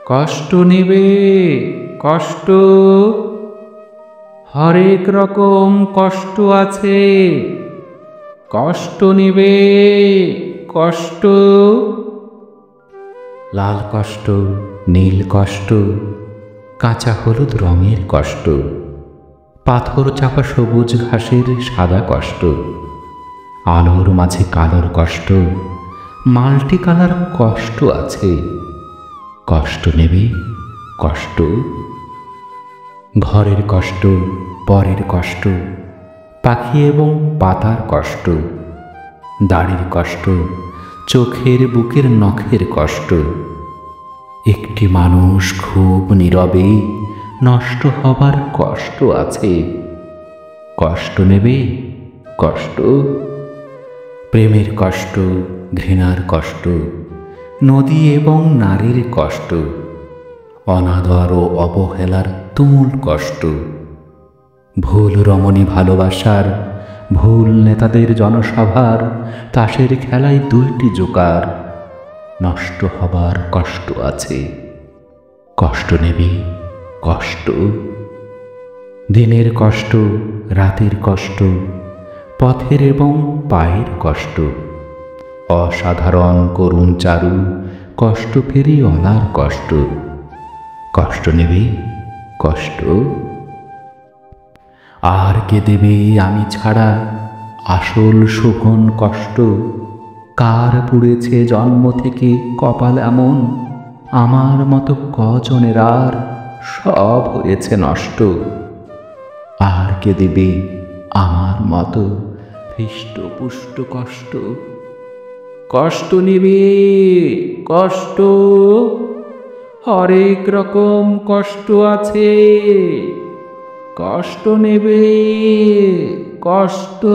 কষ্ট নেবে, কষ্ট। হরেক রকম কষ্ট আছে। কষ্ট নেবে, কষ্ট। লাল কষ্ট, নীল কষ্ট, কাঁচা হলুদ রঙের কষ্ট, পাথর চাপা সবুজ ঘাসের সাদা কষ্ট, আলোর মাঝে কালোর কষ্ট, মাল্টি কালার কষ্ট আছে। কষ্ট নেবে, কষ্ট। ঘরের কষ্ট, পরের কষ্ট, পাখি এবং পাতার কষ্ট, দাড়ির কষ্ট, চোখের বুকের নখের কষ্ট। একটি মানুষ খুব নীরবে নষ্ট হবার কষ্ট আছে। কষ্ট নেবে, কষ্ট। প্রেমের কষ্ট, ঘৃণার কষ্ট, নদী এবং নারীর কষ্ট, অনাদর ও অবহেলার তুমুল কষ্ট, ভুল রমণী ভালোবাসার, ভুল নেতাদের জনসভার, তাসের খেলায় দুইটি জোকার। নষ্ট হবার কষ্ট আছে। কষ্ট নেবে, কষ্ট। দিনের কষ্ট, রাতের কষ্ট, পথের এবং পায়ের কষ্ট, অসাধারণ করুণ চারু কষ্ট ফেরিওয়ালার কষ্ট। কষ্ট নেবে, কষ্ট। আর কে দেবে আমি ছাড়া আসল শোভন কষ্ট? কার পুড়েছে জন্ম থেকে কপাল এমন, আমার মতো কজনের আর সব হয়েছে নষ্ট? আর কে দেবে আমার মতো হৃষ্টপুষ্ট কষ্ট? কষ্ট নেবে, কষ্ট। হরেক রকম কষ্ট আছে। কষ্ট নেবে, কষ্ট।